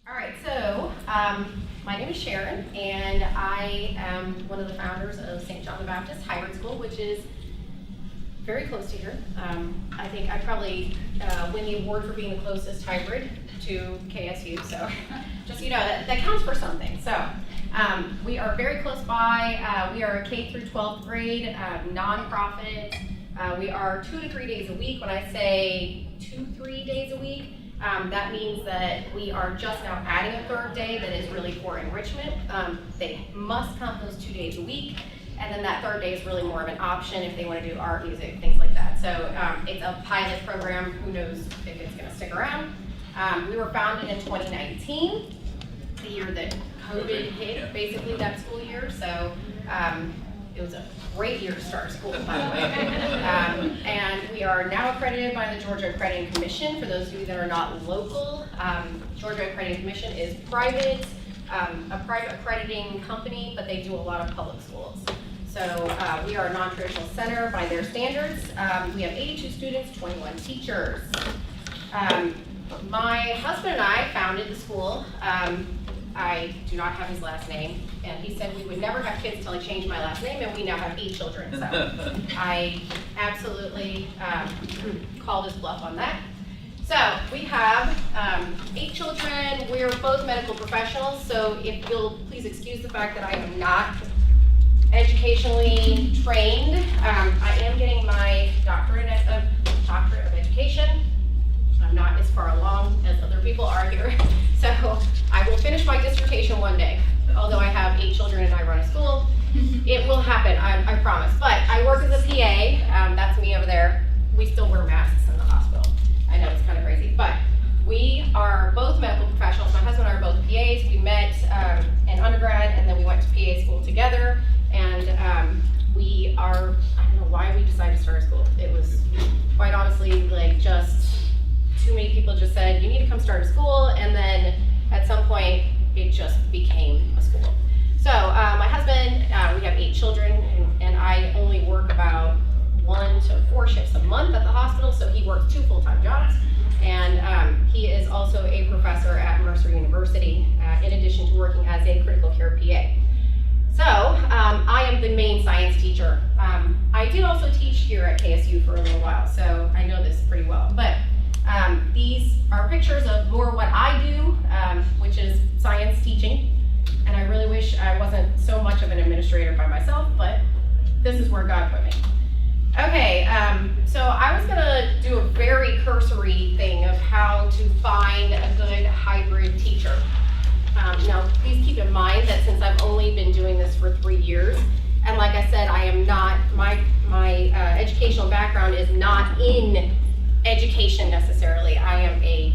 All right, so my name is Sharon, and I am one of the founders of St. John the Baptist Hybrid School, which is very close to here. I think I probably win the award for being the closest hybrid to KSU, so just so you know, that counts for something. So we are very close by. We are a K through 12th grade nonprofit. We are 2 to 3 days a week. When I say 2-3 days a week, that means that we are just now adding a third day that is really for enrichment. They must come those 2 days a week, and then that third day is really more of an option if they want to do art, music, things like that. So it's a pilot program. Who knows if it's going to stick around. We were founded in 2019, the year that COVID hit, basically that school year. So it was a great year to start school, by the way. And we are now accredited by the Georgia Accrediting Commission. For those of you that are not local, Georgia Accrediting Commission is private, a private accrediting company, but they do a lot of public schools. So we are a non-traditional center by their standards. We have 82 students, 21 teachers. My husband and I founded the school. I do not have his last name, and he said we would never have kids until I changed my last name, and we now have 8 children, so I absolutely called his bluff on that. So we have 8 children. We're both medical professionals, so if you'll please excuse the fact that I am not educationally trained. I am getting my doctorate of education. I'm not as far along as other people are here. So I will finish my dissertation one day. Although I have 8 children and I run a school, it will happen, I promise. But I work as a PA, that's me over there. We still wear masks in the hospital. I know it's kind of crazy, but we are both medical professionals. My husband and I are both PAs. We met in undergrad, and then we went to PA school together. And we are, I don't know why we decided to start a school. It was quite honestly like just too many people just said, you need to come start a school, and then at some point, it just became a school. So my husband, we have 8 children, and I only work about 1 to 4 shifts a month at the hospital, so he works 2 full-time jobs, and he is also a professor at Mercer University, in addition to working as a critical care PA. So I am the main science teacher. I did also teach here at KSU for a little while, so I know this pretty well. But these are pictures of more what I do, which is science teaching. And I really wish I wasn't so much of an administrator by myself, but this is where God put me. Okay, so I was gonna do a very cursory thing of how to find a good hybrid teacher. Now, please keep in mind that since I've only been doing this for 3 years, and like I said, I am not, my educational background is not in education necessarily. I am a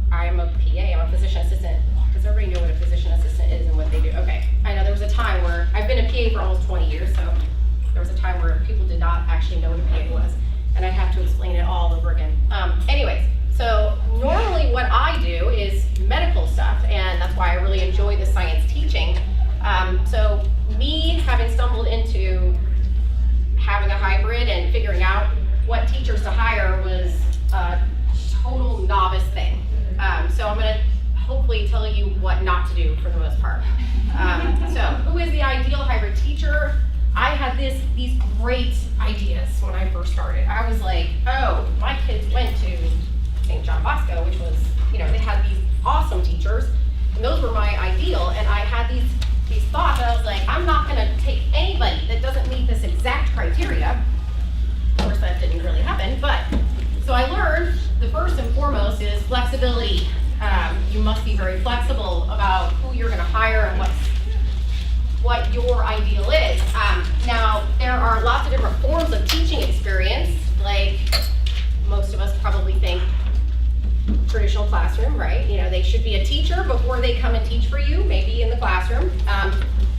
PA, I'm a physician assistant. Does everybody know what a physician assistant is and what they do? Okay, I know there was a time where, I've been a PA for almost 20 years, so there was a time where people did not actually know what a PA was, and I'd have to explain it all over again. Anyways, so normally what I do is medical stuff, and that's why I really enjoy the science teaching. So me having stumbled into having a hybrid and figuring out what teachers to hire was a total novice thing. So I'm gonna hopefully tell you what not to do for the most part. So who is the ideal hybrid teacher? I had these great ideas when I first started. I was like, oh, my kids went to St. John Bosco, which was, they had these awesome teachers, and those were my ideal, and I had these thoughts that I was like, I'm not gonna take anybody that doesn't meet this exact criteria. Of course, that didn't really happen, but so I learned the first and foremost is flexibility. You must be very flexible about who you're going to hire and what your ideal is. Now, there are lots of different forms of teaching experience. Like most of us probably think traditional classroom, right? They should be a teacher before they come and teach for you, maybe in the classroom.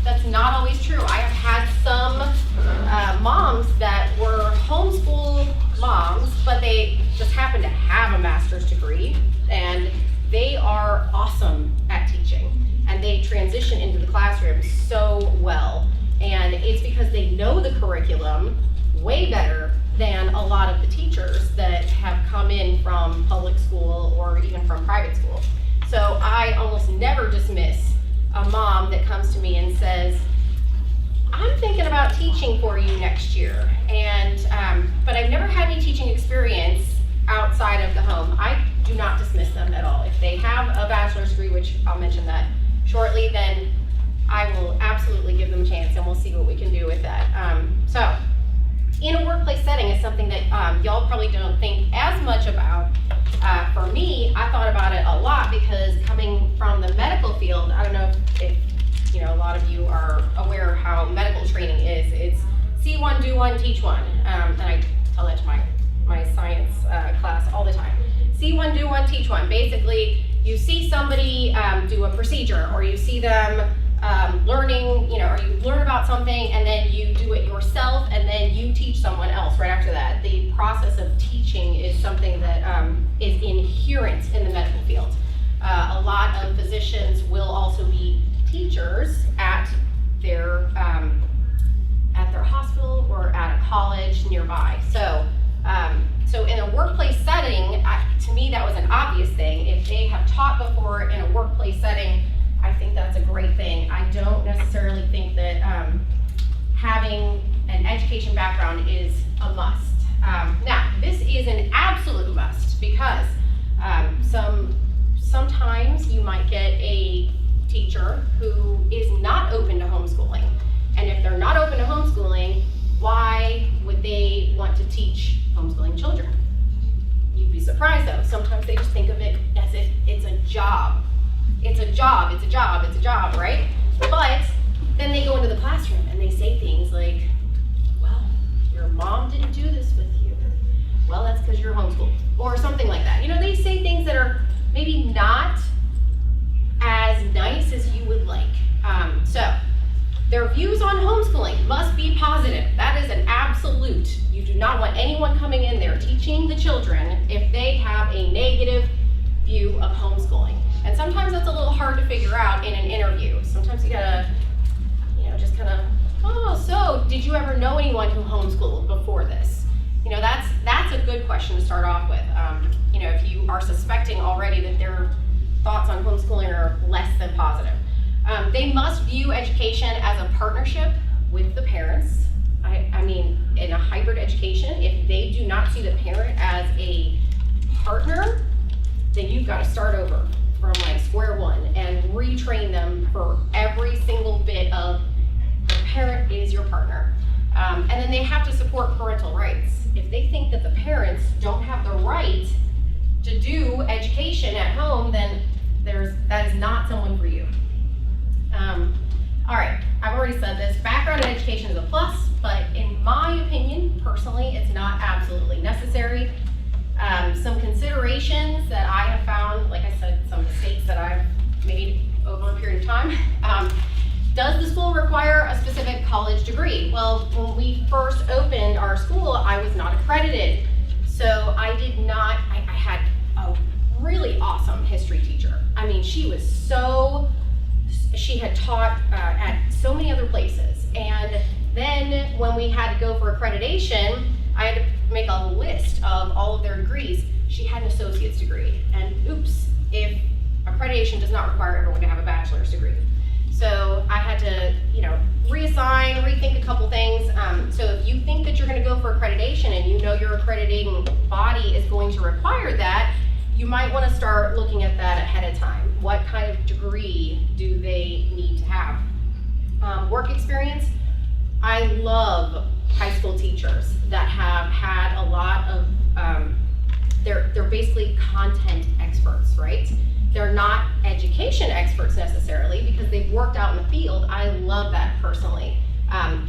That's not always true. I have had some moms that were homeschool moms, but they just happen to have a master's degree, and they are awesome at teaching, and they transition into the classroom so well. And it's because they know the curriculum way better than a lot of the teachers that have come in from public school or even from private school. So I almost never dismiss a mom that comes to me and says, I'm thinking about teaching for you next year, and but I've never had any teaching experience outside of the home. I do not dismiss them at all. If they have a bachelor's degree, which I'll mention that shortly, then I will absolutely give them a chance, and we'll see what we can do with that. So in a workplace setting is something that y'all probably don't think as much about. For me, I thought about it a lot because coming from the medical field, I don't know if you know, a lot of you are aware of how medical training is. It's see one, do one, teach one. And I tell that to my science class all the time. See one, do one, teach one. Basically, you see somebody do a procedure, or you see them learning, you know, or you learn about something and then you do it yourself and then you teach someone else right after that. The process of teaching is something that is inherent in the medical field. A lot of physicians will also be teachers at their hospital or at a college nearby. So in a workplace setting, to me that was an obvious thing. If they have taught before in a workplace setting, I think that's a great thing. I don't necessarily think that having an education background is a must. Now, this is an absolute must because sometimes you might get a teacher who is not open to homeschooling. And if they're not open to homeschooling, why would they want to teach homeschooling children? You'd be surprised though. Sometimes they just think of it as if it's a job. It's a job, it's a job, it's a job, right? But then they go into the classroom and they say things like, well, your mom didn't do this with you. Well, that's because you're homeschooled, or something like that. You know, they say things that are maybe not as nice as you would like. So their views on homeschooling must be positive. That is an absolute. You do not want anyone coming in there teaching the children if they have a negative view of homeschooling. And sometimes that's a little hard to figure out in an interview. Sometimes you gotta, you know, just kind of, oh, so did you ever know anyone who homeschooled before this? You know, that's a good question to start off with. You know, if you are suspecting already that their thoughts on homeschooling are less than positive. They must view education as a partnership with the parents. I mean, in a hybrid education, if they do not see the parent as a partner, then you've got to start over from like square one and retrain them for every single bit of the parent is your partner. And then they have to support parental rights. If they think that the parents don't have the right to do education at home, then that is not someone for you. All right, I've already said this. Background in education is a plus, but in my opinion, personally, it's not absolutely necessary. Some considerations that I have found, like I said, some mistakes that I've made over a period of time. Does the school require a specific college degree? Well, when we first opened our school, I was not accredited. So I had a really awesome history teacher. I mean, she had taught at so many other places. And then when we had to go for accreditation, I had to make a list of all of their degrees. She had an associate's degree. And oops, if accreditation does not require everyone to have a bachelor's degree. So I had to, you know, reassign, rethink a couple things. So if you think that you're going to go for accreditation and you know your accrediting body is going to require that, you might want to start looking at that ahead of time. What kind of degree do they need to have? Work experience. I love high school teachers that have had a lot of, they're basically content experts, right? They're not education experts necessarily because they've worked out in the field. I love that personally.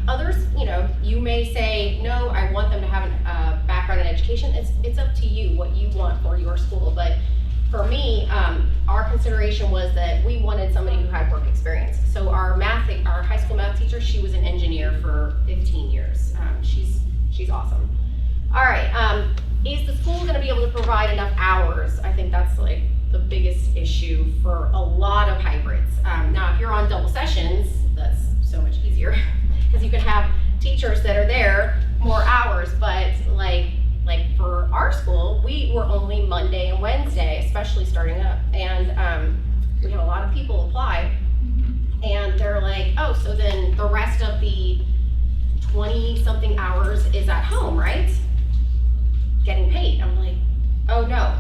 Others, you know, you may say, no, I want them to have a background in education. It's up to you what you want for your school. But for me, our consideration was that we wanted somebody who had work experience. So our high school math teacher, she was an engineer for 15 years. She's awesome. All right, is the school gonna be able to provide enough hours? I think that's like the biggest issue for a lot of hybrids. Now, if you're on double sessions, that's so much easier because you can have teachers that are there more hours, but like like for our school, we were only Monday and Wednesday, especially starting up. And we had a lot of people apply. And they're like, oh, so then the rest of the 20-something hours is at home, right? Getting paid. I'm like, oh, no.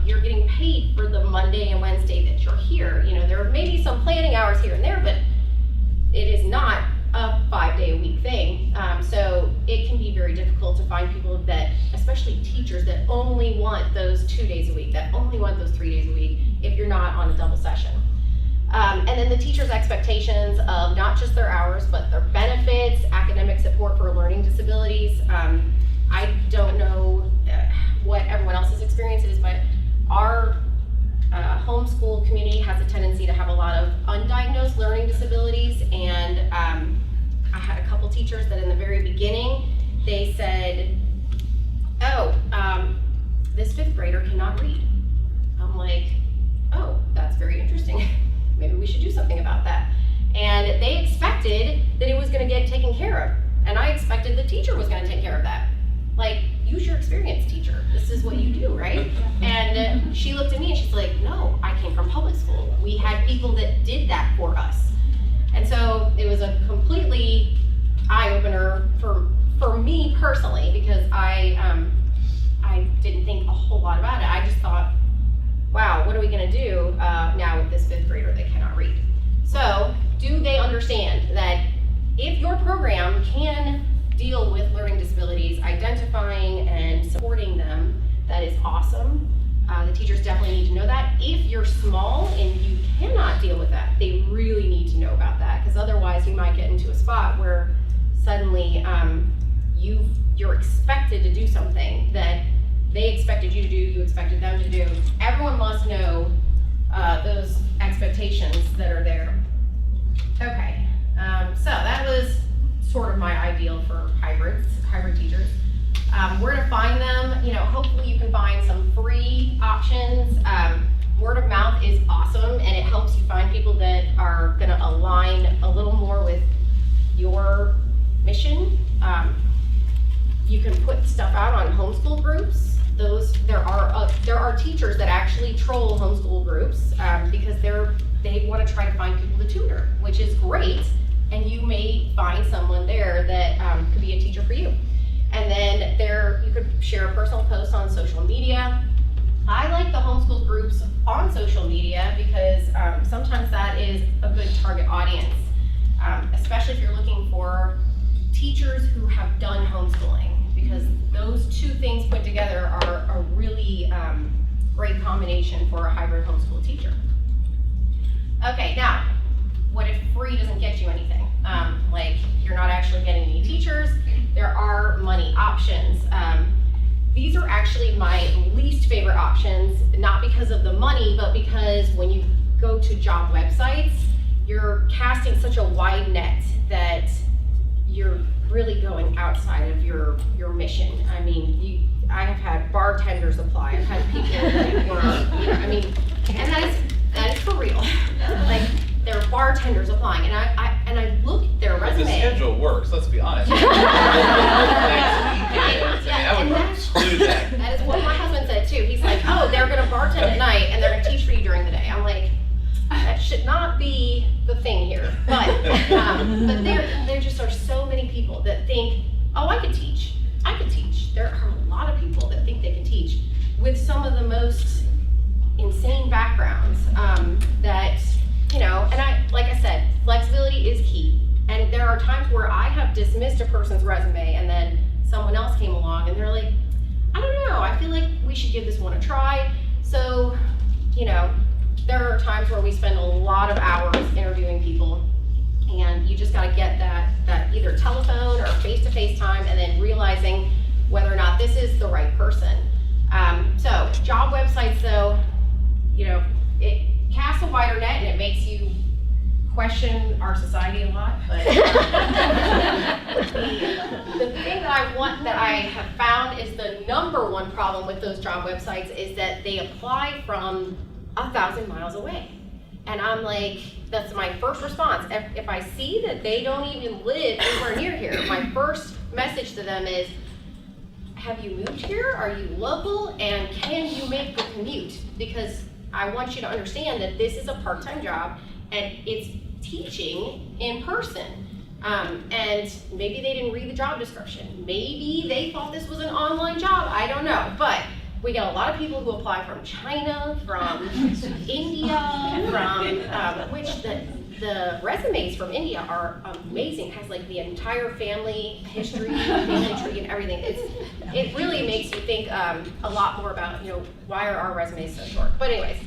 You're getting paid for the Monday and Wednesday that you're here. You know, there may be some planning hours here and there, but it is not a 5-day-a-week thing. So it can be very difficult to find people that, especially teachers, that only want those 2 days a week, that only want those 3 days a week if you're not on a double session. And then the teachers' expectations of not just their hours, but their benefits, academic support for learning disabilities. I don't know what everyone else's experience is, but our homeschool community has a tendency to have a lot of undiagnosed learning disabilities. And I had a couple teachers that in the very beginning, they said, oh, this 5th grader cannot read. I'm like, oh, that's very interesting. Maybe we should do something about that. And they expected that it was gonna get taken care of. And I expected the teacher was gonna take care of that. Like, use your experience, teacher. This is what you do, right? And she looked at me and she's like, no, I came from public school. We had people that did that for us. And so it was a completely eye-opener for me personally, because I didn't think a whole lot about it. I just thought, wow, what are we gonna do now with this 5th grader that cannot read? So, do they understand that if your program can deal with learning disabilities, identifying and supporting them, that is awesome. The teachers definitely need to know that. If you're small and you cannot deal with that, they really need to know about that, because otherwise you might get into a spot where suddenly you're expected to do something that they expected you to do, you expected them to do. Everyone must know those expectations that are there. Okay, so that was sort of my ideal for hybrid teachers. Where to find them, you know, hopefully you can find some free options. Word of mouth is awesome, and it helps you find people that are gonna align a little more with your mission. You can put stuff out on homeschool groups. There are teachers that actually troll homeschool groups because they want to try to find people to tutor, which is great, and you may find someone there that could be a teacher for you. And then you could share a personal post on social media. I like the homeschool groups on social media because sometimes that is a good target audience, especially if you're looking for teachers who have done homeschooling, because those two things put together are a really great combination for a hybrid homeschool teacher. Okay, now, what if free doesn't get you anything? Like, you're not actually getting any teachers. There are money options. These are actually my least favorite options, not because of the money, but because when you go to job websites, you're casting such a wide net that you're really going outside of your mission. I mean, I have had bartenders apply. I've had people that were, I mean, and that is for real. Like, there are bartenders applying, and I look at their resume. The schedule works. Let's be honest. I would exclude that. That is what my husband said too. He's like, oh, they're gonna bartend at night and they're gonna teach for you during the day. I'm like, that should not be the thing here. But there just are so many people that think, oh, I could teach. There are a lot of people that think they can teach with some of the most insane backgrounds that, you know, and like I said, flexibility is key. And there are times where I have dismissed a person's resume and then someone else came along and they're like, I don't know, I feel like we should give this one a try. So, you know, there are times where we spend a lot of hours interviewing people, and you just gotta get that either telephone or face-to-face time, and then realizing whether or not this is the right person. So job websites though, you know, it casts a wider net and it makes you question our society a lot, but the thing that I have found is the number one problem with those job websites is that they apply from 1,000 miles away. And I'm like, that's my first response. If I see that they don't even live anywhere near here, my first message to them is, have you moved here? Are you local? And can you make the commute? Because I want you to understand that this is a part-time job and it's teaching in person. And maybe they didn't read the job description. Maybe they thought this was an online job, I don't know. But we get a lot of people who apply from China, from India, from, which the resumes from India are amazing. It has like the entire family history, family tree and everything. It really makes you think a lot more about, why are our resumes so short? But anyways,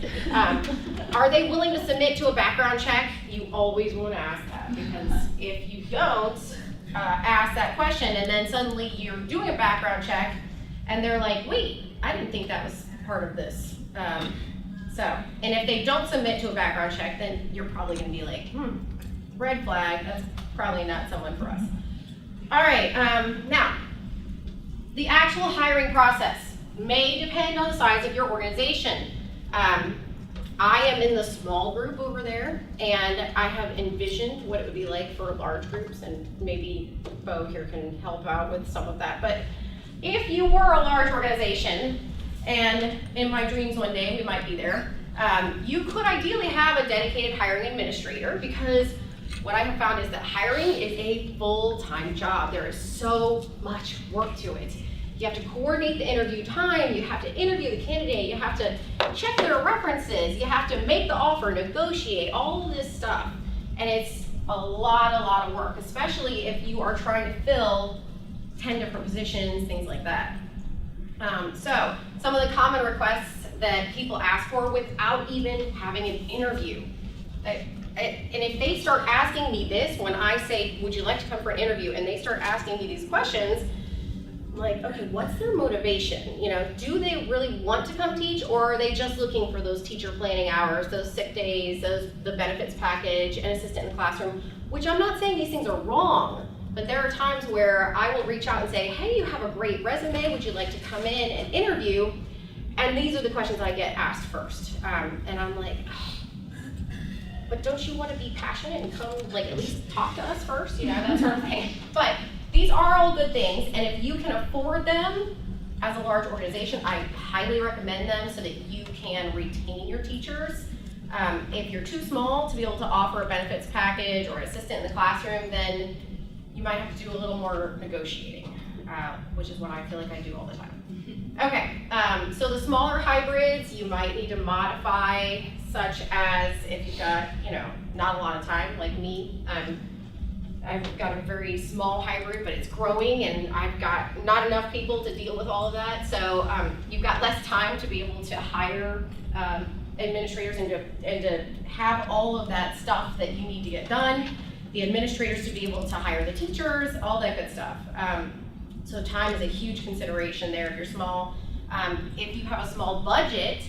are they willing to submit to a background check? You always want to ask that, because if you don't ask that question and then suddenly you're doing a background check and they're like, wait, I didn't think that was part of this. And if they don't submit to a background check, then you're probably going to be like, red flag, that's probably not someone for us. All right, now, the actual hiring process may depend on the size of your organization. I am in the small group over there, and I have envisioned what it would be like for large groups, and maybe Bo here can help out with some of that. But if you were a large organization, and in my dreams one day we might be there, you could ideally have a dedicated hiring administrator, because what I have found is that hiring is a full-time job. There is so much work to it. You have to coordinate the interview time, you have to interview the candidate, you have to check their references, you have to make the offer, negotiate, all of this stuff. And it's a lot of work, especially if you are trying to fill 10 different positions, things like that. So some of the common requests that people ask for without even having an interview. And if they start asking me this, when I say, would you like to come for an interview, and they start asking me these questions, I'm like, okay, what's their motivation? Do they really want to come teach, or are they just looking for those teacher planning hours, those sick days, the benefits package, an assistant in the classroom? Which I'm not saying these things are wrong, but there are times where I will reach out and say, hey, you have a great resume, would you like to come in and interview? And these are the questions I get asked first. And I'm like, oh, but don't you want to be passionate and come, at least talk to us first, that sort of thing. But these are all good things, and if you can afford them as a large organization, I highly recommend them so that you can retain your teachers. If you're too small to be able to offer a benefits package or an assistant in the classroom, then you might have to do a little more negotiating, which is what I feel like I do all the time. Okay, so the smaller hybrids, you might need to modify, such as if you've got, not a lot of time, like me. I've got a very small hybrid, but it's growing, and I've got not enough people to deal with all of that. So you've got less time to be able to hire administrators and to have all of that stuff that you need to get done. The administrators to be able to hire the teachers, all that good stuff. So time is a huge consideration there if you're small. If you have a small budget,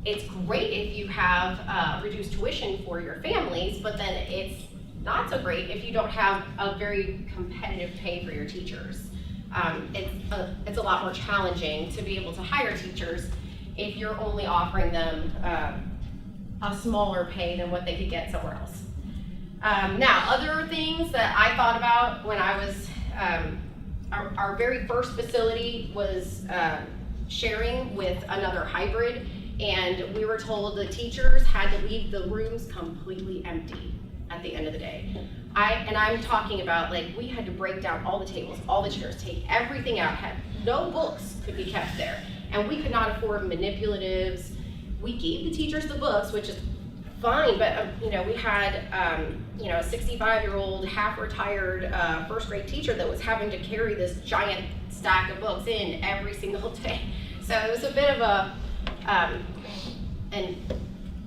it's great if you have reduced tuition for your families, but then it's not so great if you don't have a very competitive pay for your teachers. It's a lot more challenging to be able to hire teachers if you're only offering them a smaller pay than what they could get somewhere else. Now, other things that I thought about when I was, our very first facility was sharing with another hybrid, and we were told the teachers had to leave the rooms completely empty at the end of the day. I'm talking about, we had to break down all the tables, all the chairs, take everything out, no books could be kept there, and we could not afford manipulatives. We gave the teachers the books, which is fine, but we had a 65-year-old half-retired first grade teacher that was having to carry this giant stack of books in every single day. So it was a bit of a, and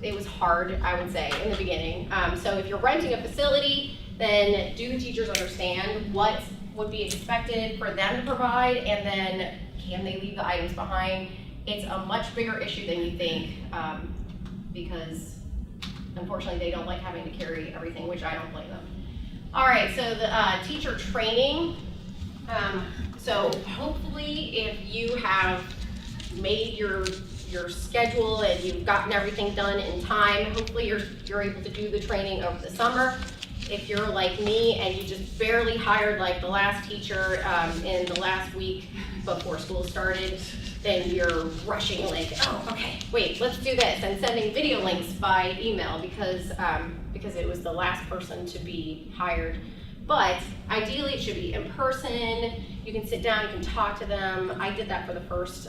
it was hard, I would say, in the beginning. So if you're renting a facility, then do the teachers understand what would be expected for them to provide, and then can they leave the items behind? It's a much bigger issue than you think, because unfortunately they don't like having to carry everything, which I don't blame them. All right, so the teacher training. So hopefully if you have made your schedule and you've gotten everything done in time, hopefully you're able to do the training over the summer. if you're like me and you just barely hired like the last teacher in the last week before school started, then you're rushing like, oh, okay, wait, let's do this, and sending video links by email because it was the last person to be hired. But ideally it should be in person. You can sit down, you can talk to them. I did that for the first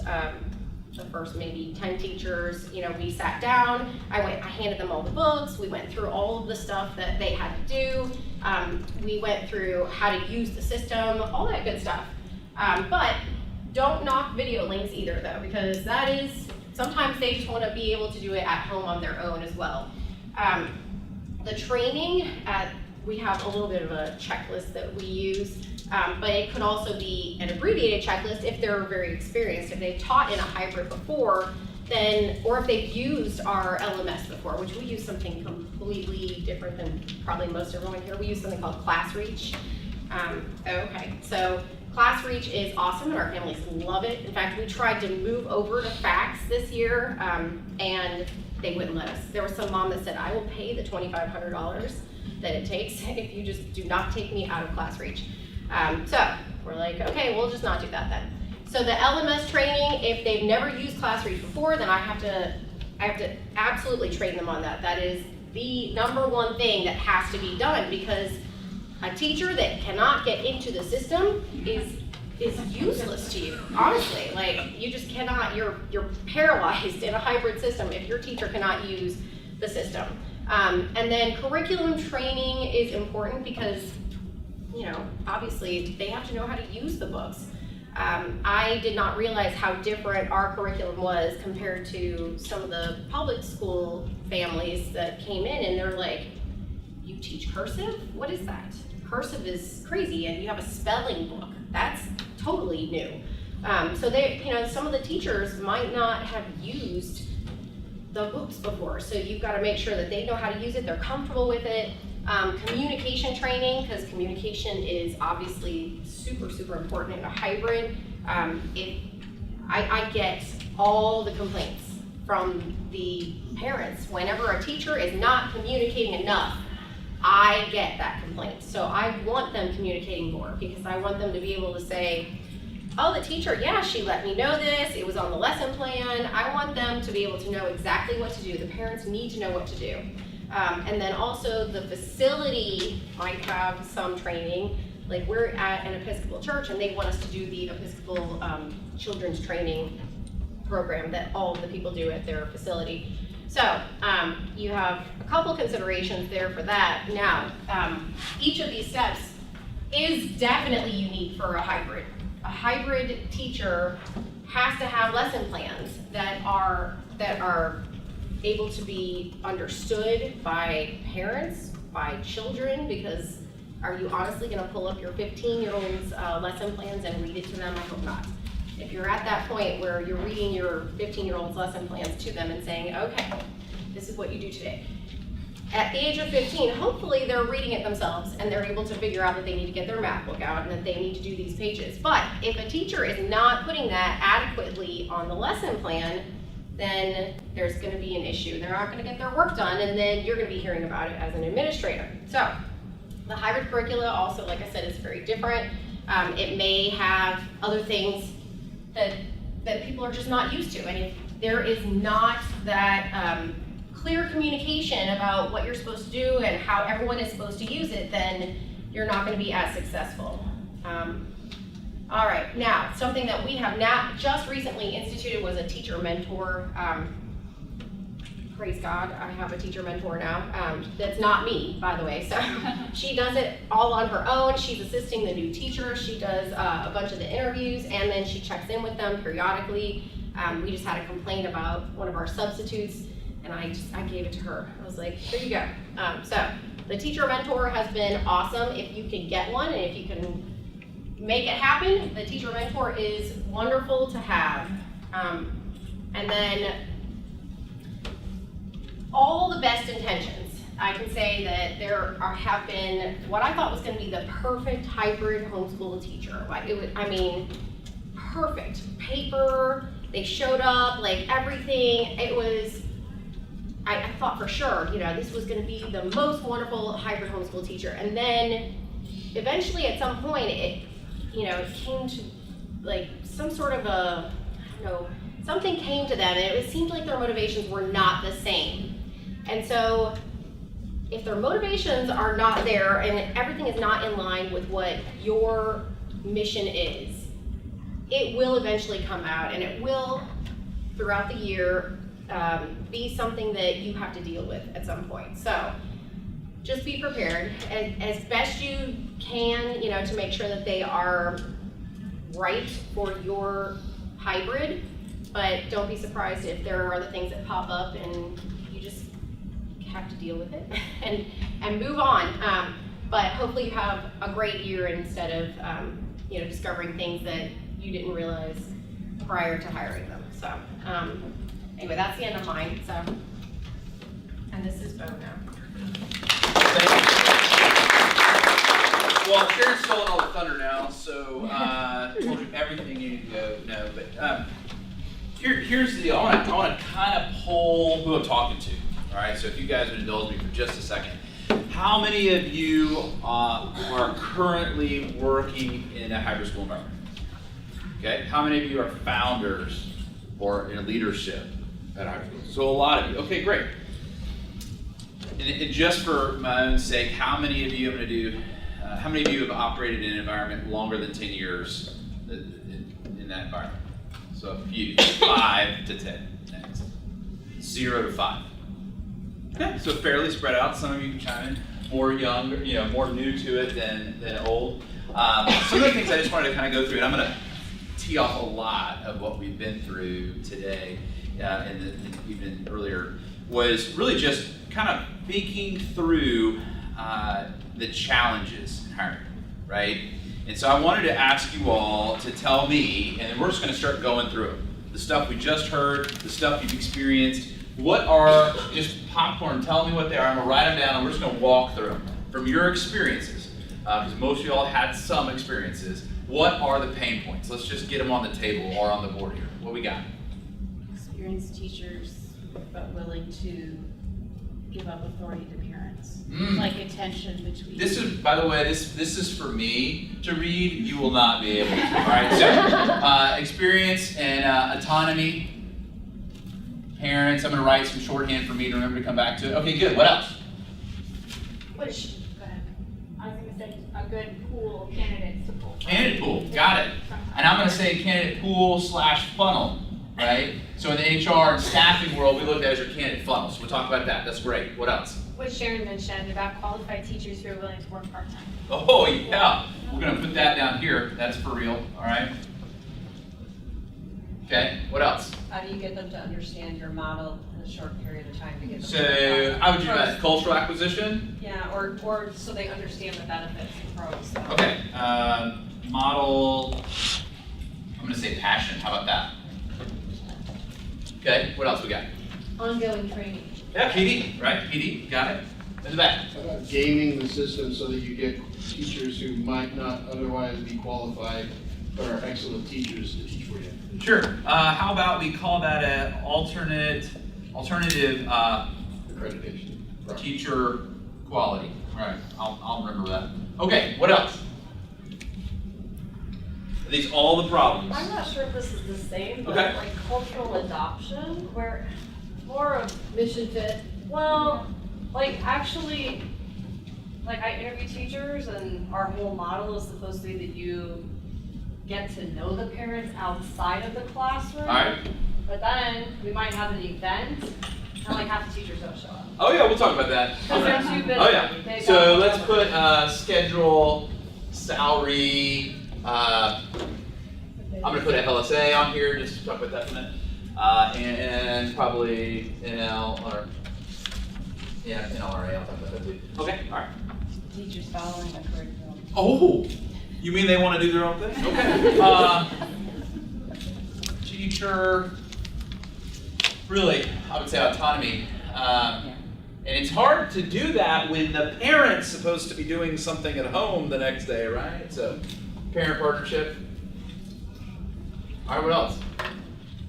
maybe 10 teachers. You know, we sat down, I handed them all the books, we went through all of the stuff that they had to do. We went through how to use the system, all that good stuff. But don't knock video links either though, because that is, sometimes they just want to be able to do it at home on their own as well. The training, we have a little bit of a checklist that we use, but it could also be an abbreviated checklist if they're very experienced. If they've taught in a hybrid before, then, or if they've used our LMS before, which we use something completely different than probably most everyone here. We use something called ClassReach. Okay, so ClassReach is awesome and our families love it. In fact, we tried to move over to fax this year and they wouldn't let us. There was some mom that said, I will pay the $2,500 that it takes if you just do not take me out of ClassReach. So we're like, okay, we'll just not do that then. So the LMS training, if they've never used ClassReach before, then I have to absolutely train them on that. That is the #1 thing that has to be done, because a teacher that cannot get into the system is useless to you, honestly. Like, you just cannot, you're paralyzed in a hybrid system if your teacher cannot use the system. And then curriculum training is important because, you know, obviously they have to know how to use the books. I did not realize how different our curriculum was compared to some of the public school families that came in, and they're like, you teach cursive? What is that? Cursive is crazy, and you have a spelling book. That's totally new. So they, you know, some of the teachers might not have used the books before, so you've got to make sure that they know how to use it, they're comfortable with it. Communication training, because communication is obviously super, super important in a hybrid. I get all the complaints from the parents. Whenever a teacher is not communicating enough, I get that complaint. So I want them communicating more, because I want them to be able to say, oh, the teacher, yeah, she let me know this, it was on the lesson plan. I want them to be able to know exactly what to do. The parents need to know what to do. And then also the facility might have some training. Like, we're at an Episcopal church and they want us to do the Episcopal children's training program that all of the people do at their facility. So you have a couple considerations there for that. Now, each of these steps is definitely unique for a hybrid. A hybrid teacher has to have lesson plans that are able to be understood by parents, by children, because are you honestly going to pull up your 15-year-old's lesson plans and read it to them? I hope not. If you're at that point where you're reading your 15-year-old's lesson plans to them and saying, okay, this is what you do today. At the age of 15, hopefully they're reading it themselves and they're able to figure out that they need to get their math book out and that they need to do these pages. But if a teacher is not putting that adequately on the lesson plan, then there's going to be an issue. They're not going to get their work done, and then you're going to be hearing about it as an administrator. So the hybrid curricula also, like I said, is very different. It may have other things that people are just not used to. And if there is not that clear communication about what you're supposed to do and how everyone is supposed to use it, then you're not going to be as successful. All right, now, something that we have now just recently instituted was a teacher mentor. Praise God, I have a teacher mentor now. That's not me, by the way. So she does it all on her own. She's assisting the new teacher. She does a bunch of the interviews, and then she checks in with them periodically. We just had a complaint about one of our substitutes, and I gave it to her. I was like, here you go. So the teacher mentor has been awesome. If you can get one, and if you can make it happen, the teacher mentor is wonderful to have. And then all the best intentions. I can say that have been what I thought was going to be the perfect hybrid homeschool teacher. Like, it was, I mean, perfect paper. They showed up, like everything. It was. I thought for sure, this was gonna be the most wonderful hybrid homeschool teacher. And then eventually at some point, it came to like some sort of a, I don't know, something came to them and it seemed like their motivations were not the same. And so if their motivations are not there and everything is not in line with what your mission is, it will eventually come out, and it will, throughout the year, be something that you have to deal with at some point. So just be prepared as best you can, to make sure that they are right for your hybrid, but don't be surprised if there are other things that pop up and you just have to deal with it and move on. But hopefully you have a great year instead of discovering things that you didn't realize prior to hiring them. So anyway, that's the end of mine. So, and this is Bo now. Thank you. Well, Sharon's stolen all the thunder now, so told you everything you need to go know. But here's the deal. I want to kind of poll who I'm talking to. All right, so if you guys would indulge me for just a second. How many of you are currently working in a hybrid school environment? Okay, how many of you are founders or in leadership at hybrid schools? So a lot of you. Okay, great. And just for my own sake, how many of you how many of you have operated in an environment longer than 10 years in that environment? So a few, 5 to 10. Next. 0 to 5. Okay, so fairly spread out. Some of you can chime in. More younger, more new to it than old. Some of the things I just wanted to kind of go through, and I'm going to tee off a lot of what we've been through today, and even earlier, was really just kind of thinking through the challenges in hiring, right? And so I wanted to ask you all to tell me, and then we're just going to start going through them. The stuff we just heard, the stuff you've experienced. What are, just popcorn, tell me what they are. I'm going to write them down and we're just going to walk through them. From your experiences, because most of you all had some experiences, what are the pain points? Let's just get them on the table or on the board here. What we got? Experienced teachers, but willing to give up authority to parents. Like a tension between. This is, by the way, this is for me to read. You will not be able to. All right. So, experience and autonomy. Parents, I'm going to write some shorthand for me to remember to come back to. Okay, good. What else? Which, I was going to say a good pool of candidates to pull. Candidate pool, got it. And I'm going to say candidate pool / funnel, right? So in the HR and staffing world, we look at it as your candidate funnel. So we'll talk about that. That's great. What else? What Sharon mentioned about qualified teachers who are willing to work part-time. Oh, yeah. We're going to put that down here. That's for real. All right. Okay. What else? How do you get them to understand your model in a short period of time to get them? So how would you do that? Cultural acquisition? Yeah, or so they understand the benefits and pros. So. Okay. Model. I'm going to say passion. How about that? Okay. What else we got? Ongoing training. Yeah, PD. Right. PD. Got it. In the back. How about gaming the system so that you get teachers who might not otherwise be qualified but are excellent teachers to teach for you? Sure. How about we call that an alternative Accreditation. Right. teacher quality. All right. I'll remember that. Okay. What else? Are these all the problems? I'm not sure if this is the same, but Okay. like cultural adoption, where more of, Mission fit. well, like actually, like I interview teachers and our whole model is supposed to be that you get to know the parents outside of the classroom. All right. But then we might have an event and like half the teachers don't show up. Oh yeah, we'll talk about that. Because they're too busy. Oh yeah. They So got let's whatever. put schedule, salary. I'm gonna put a LSA on here just to talk about that for a minute, and probably NL or NLRA. I'll talk about that too. Okay. All right. Teachers following the curriculum. Oh, you mean they want to do their own thing? Okay. Teacher. Really, I would say autonomy. And it's hard to do that when the parent's supposed to be doing something at home the next day, right? So, parent partnership. All right, what else?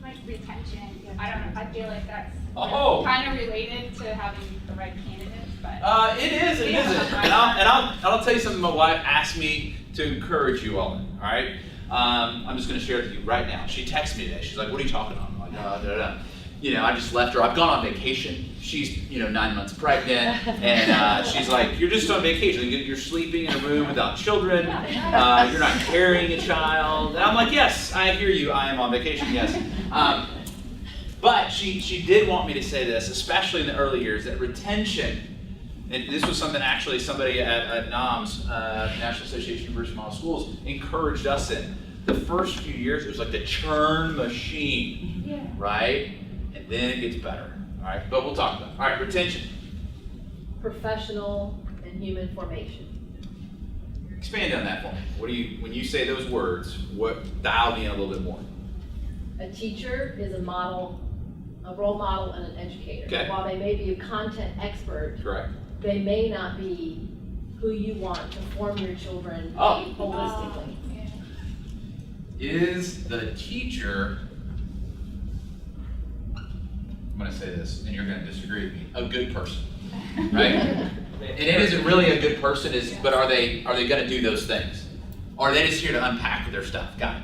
Like retention. I don't know. I feel like that's Oh. Kind of related to having the right candidates, but. It is, it isn't. And I'll tell you something my wife asked me to encourage you all in, all right? I'm just gonna share it with you right now. She texted me today. She's like, what are you talking about? I'm like, you know, I just left her. I've gone on vacation. She's, 9 months pregnant, and she's like, you're just on vacation. You're sleeping in a room without children. You're not carrying a child. And I'm like, yes, I hear you. I am on vacation, yes. But she did want me to say this, especially in the early years, that retention, and this was something actually somebody at NAMS, National Association of University Model Schools, encouraged us in. The first few years, it was like the churn machine, right? And then it gets better, all right? But we'll talk about it. All right, retention. Professional and human formation. Expand on that for me. What do you, when you say those words, dial me in a little bit more. A teacher is a model, a role model, and an educator. Okay. While they may be a content expert, Correct. they may not be who you want to form your children holistically. Is the teacher, I'm going to say this, and you're going to disagree with me, a good person, right? And it isn't really a good person, but are they going to do those things? Or are they just here to unpack their stuff? Got it.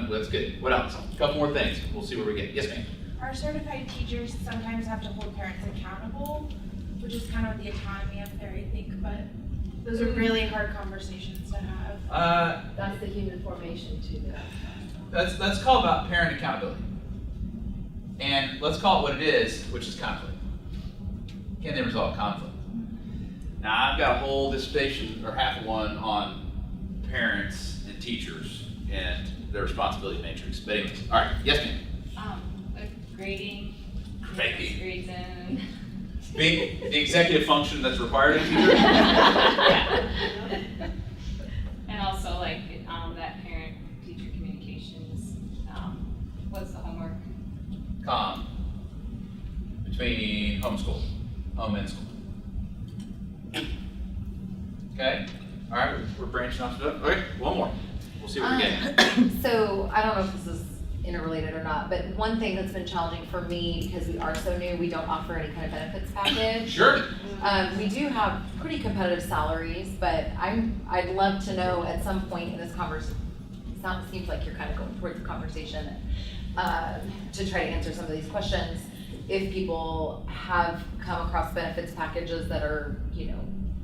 That's good. What else? A couple more things. We'll see where we get. Yes, ma'am. Our certified teachers sometimes have to hold parents accountable, which is kind of the autonomy up there, I think, but those are really hard conversations to have. That's the human formation too. Let's call about parent accountability. And let's call it what it is, which is conflict. Can they resolve conflict? Now, I've got a whole dissertation, or half of one, on parents and teachers and their responsibility matrix. But anyways, all right, yes ma'am. Grading. Grading. Grades in. Being the executive function that's required of a teacher? Yeah. And also like that parent-teacher communications, what's the homework? Between home and school. Okay, all right, we're branching off to it. Okay, one more. We'll see what we get. So I don't know if this is interrelated or not, but one thing that's been challenging for me, because we are so new, we don't offer any kind of benefits package. Sure. We do have pretty competitive salaries, but I'd love to know at some point in this conversation, seems like you're kind of going towards the conversation, to try to answer some of these questions, if people have come across benefits packages that are,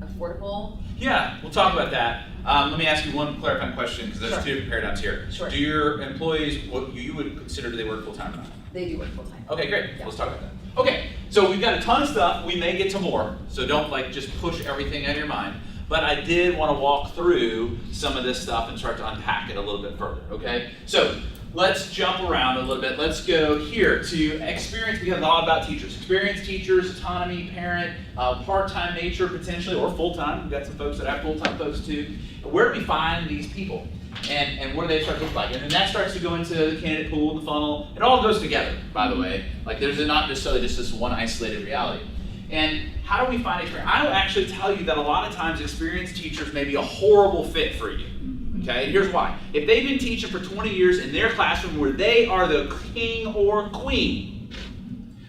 affordable. Yeah, we'll talk about that. Let me ask you one clarifying question, because there's Sure. two different paradigms here. Sure. Do your employees, what you would consider, do they work full-time or not? They do work full-time. Okay, great. Yeah. Let's talk about that. Okay, so we've got a ton of stuff. We may get to more, so don't just push everything out of your mind. But I did want to walk through some of this stuff and start to unpack it a little bit further, okay? So let's jump around a little bit. Let's go here to experience. We have a lot about teachers. Experienced teachers, autonomy, parent, part-time nature potentially, or full-time. We've got some folks that have full-time folks too. Where do we find these people? And what do they start to look like? And then that starts to go into the candidate pool, the funnel. It all goes together, by the way. Like there's not necessarily just this one isolated reality. And how do we find experience? I will actually tell you that a lot of times experienced teachers may be a horrible fit for you. Okay, and here's why. If they've been teaching for 20 years in their classroom where they are the king or queen,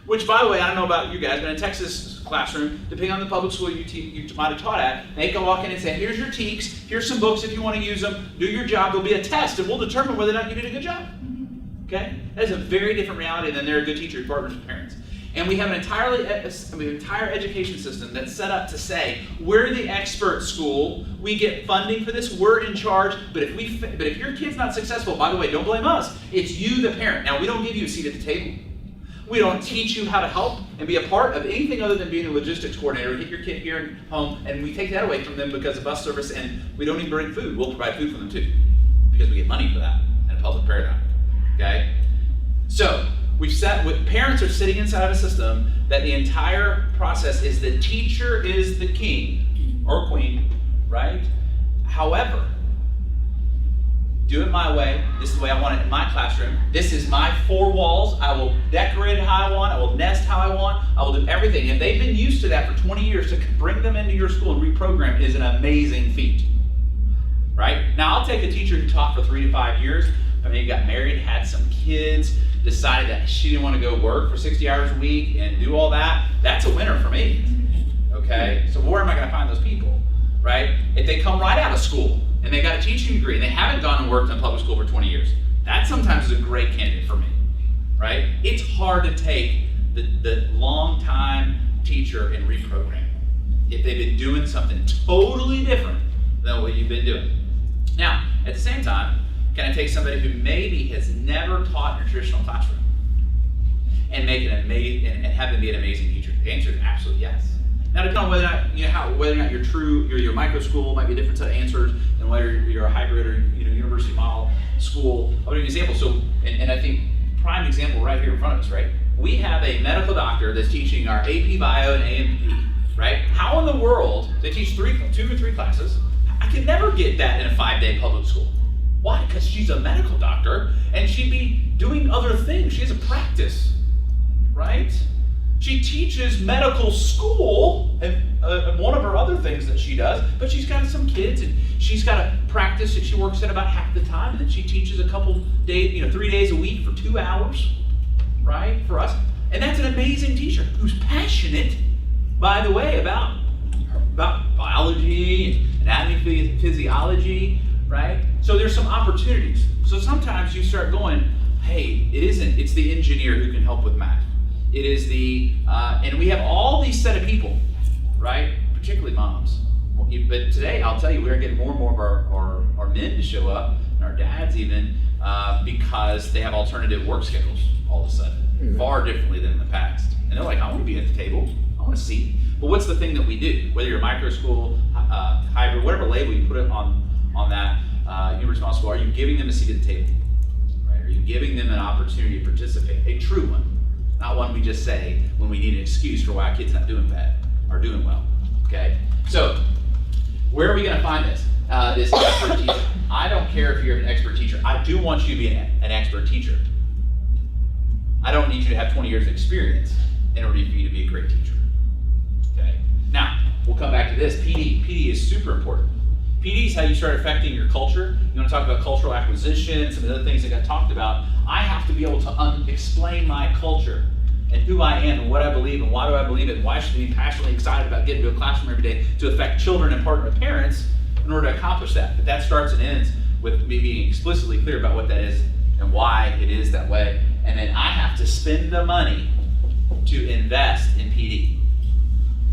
which by the way, I don't know about you guys, but in Texas classroom, depending on the public school you might have taught at, they can walk in and say, here's your teaks, here's some books if you want to use them, do your job, there'll be a test, and we'll determine whether or not you did a good job. Okay? That is a very different reality than they're a good teacher who partners with parents. And we have an entire education system that's set up to say, we're the expert school, we get funding for this, we're in charge, but if your kid's not successful, by the way, don't blame us, it's you, the parent. Now, we don't give you a seat at the table. We don't teach you how to help and be a part of anything other than being a logistics coordinator, get your kid here and home, and we take that away from them because of bus service, and we don't even bring food. We'll provide food for them too, because we get money for that in a public paradigm, okay? So, parents are sitting inside of a system that the entire process is the teacher is the king or queen, right? However, do it my way. This is the way I want it in my classroom. This is my four walls. I will decorate it how I want. I will nest how I want. I will do everything. If they've been used to that for 20 years, to bring them into your school and reprogram is an amazing feat, right? Now, I'll take a teacher who taught for 3 to 5 years. I mean, got married, had some kids, decided that she didn't want to go work for 60 hours a week and do all that, that's a winner for me. Okay, so where am I going to find those people, right? If they come right out of school and they got a teaching degree and they haven't gone and worked in public school for 20 years, that sometimes is a great candidate for me, right? It's hard to take the long-time teacher and reprogram if they've been doing something totally different than what you've been doing. Now, at the same time, can I take somebody who maybe has never taught in a traditional classroom and make an amazing and have them be an amazing teacher? The answer is absolutely yes. Now, depending on whether or not your micro school might be a different set of answers than whether you're a hybrid or university model school. I'll give you an example. So, and I think prime example right here in front of us, right? We have a medical doctor that's teaching our AP Bio and AMP, right? How in the world they teach 2 or 3 classes? I could never get that in a 5-day public school. Why? Because she's a medical doctor and she'd be doing other things. She has a practice, right? She teaches medical school and one of her other things that she does, but she's got some kids and she's got a practice that she works at about half the time, and then she teaches a couple days, 3 days a week for 2 hours, right, for us. And that's an amazing teacher who's passionate, by the way, about biology and anatomy, physiology, right? So there's some opportunities. So sometimes you start going, hey, it's the engineer who can help with math. It is and we have all these set of people, right? Particularly moms. But today, I'll tell you, we're getting more and more of our men to show up, and our dads even, because they have alternative work schedules all of a sudden, far differently than in the past. And they're like, I want to be at the table, I want to see. But what's the thing that we do? Whether you're micro school, hybrid, whatever label you put it on that university model school, are you giving them a seat at the table? Right? Are you giving them an opportunity to participate? A true one. Not one we just say when we need an excuse for why a kid's not doing bad or doing well. Okay? So, where are we going to find this? This expert teacher. I don't care if you're an expert teacher. I do want you to be an expert teacher. I don't need you to have 20 years of experience in order for you to be a great teacher. Okay? Now, we'll come back to this. PD. PD is super important. PD is how you start affecting your culture. You want to talk about cultural acquisition, some of the other things that got talked about. I have to be able to explain my culture and who I am and what I believe and why do I believe it and why should I be passionately excited about getting to a classroom every day to affect children and partner with parents in order to accomplish that. But that starts and ends with me being explicitly clear about what that is and why it is that way. And then I have to spend the money to invest in PD.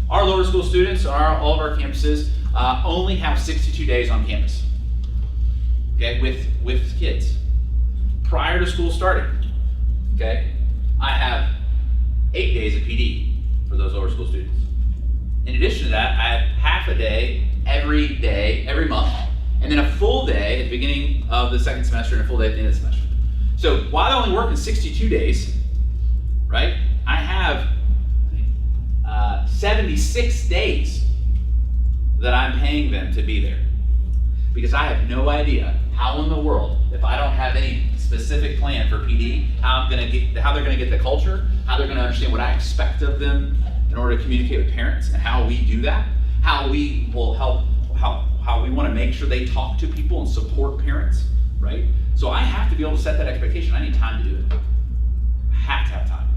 Our lower school students, all of our campuses, only have 62 days on campus, okay, with kids. Prior to school starting, okay, I have 8 days of PD for those lower school students. In addition to that, I have half a day, every month, and then a full day at the beginning of the second semester and a full day at the end of the semester. So while I only work in 62 days, right, I have 76 days that I'm paying them to be there. Because I have no idea how in the world, if I don't have any specific plan for PD, how they're gonna get the culture, how they're gonna understand what I expect of them in order to communicate with parents, and how we do that, how we will help, how we wanna make sure they talk to people and support parents, right? So I have to be able to set that expectation. I need time to do it. I have to have time.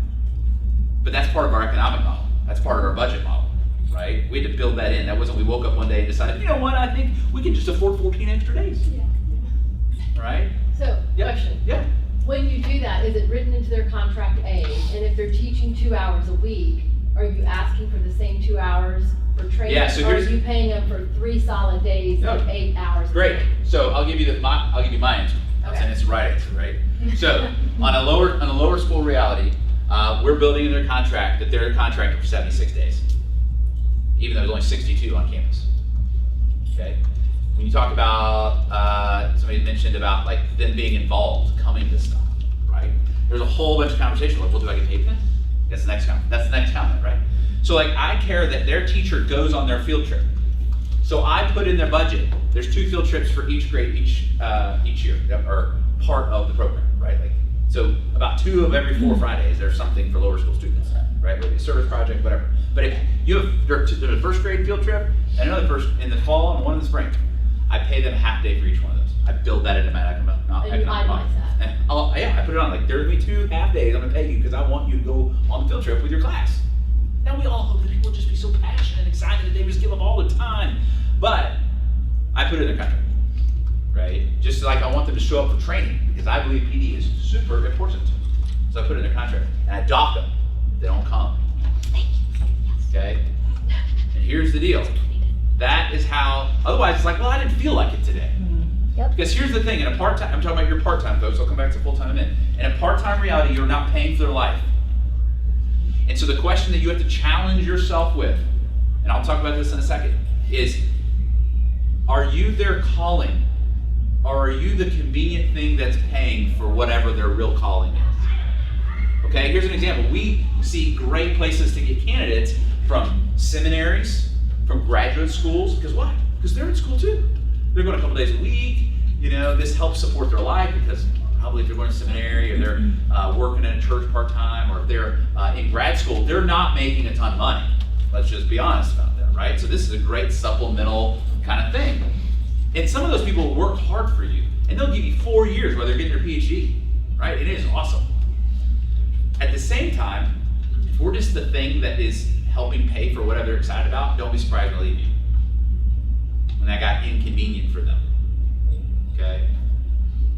But that's part of our economic model. That's part of our budget model. Right? We had to build that in. That wasn't we woke up one day and decided, you know what, I think we can just afford 14 extra days. Yeah. Right? So, Yeah. question. Yeah. When you do that, is it written into their contract A? And if they're teaching 2 hours a week, are you asking for the same 2 hours for training? Yeah, so or are here's- you paying them for 3 solid days No. of 8 hours? Great. So I'll give you my answer. Okay. And it's the right answer, right? So on a lower school reality, we're building in their contract that they're contracted for 76 days. Even though there's only 62 on campus. Okay? When you talk about, somebody mentioned about like them being involved, coming to stuff, right? There's a whole bunch of conversation like, well, do I get paid for this? That's the next comment, right? So like I care that their teacher goes on their field trip. So I put in their budget, there's 2 field trips for each grade each year, or part of the program, right? Like, so about 2 of every 4 Fridays, there's something for lower school students, right? Whether it's a service project, whatever. But if you have there's a first grade field trip and another first in the fall and one in the spring, I pay them a half day for each one of those. I build that into my economic And you model. itemize that. And I put it on like, there's gonna be 2 half days I'm gonna pay you because I want you to go on the field trip with your class. Now we all hope that people would just be so passionate and excited that they would just give up all the time. But I put it in their contract, right? Just like I want them to show up for training because I believe PD is super important. So I put it in their contract and I dock them if they don't come. Okay? And here's the deal. That is how, otherwise it's like, well, I didn't feel like it today. Yep. Because here's the thing, in a part-time, I'm talking about your part-time folks, I'll come back to full-time in a minute. In a part-time reality, you're not paying for their life. And so the question that you have to challenge yourself with, and I'll talk about this in a second, is are you their calling? Or are you the convenient thing that's paying for whatever their real calling is? Okay, here's an example. We see great places to get candidates from seminaries, from graduate schools, because why? Because they're in school too. They're going a couple days a week. You know, this helps support their life because probably if they're going to seminary or they're working in a church part-time or if they're in grad school, they're not making a ton of money. Let's just be honest about that, right? So this is a great supplemental kind of thing. And some of those people will work hard for you and they'll give you 4 years while they're getting their PhD, right? It is awesome. At the same time, if we're just the thing that is helping pay for whatever they're excited about, don't be surprised when they leave you. When that got inconvenient for them, okay?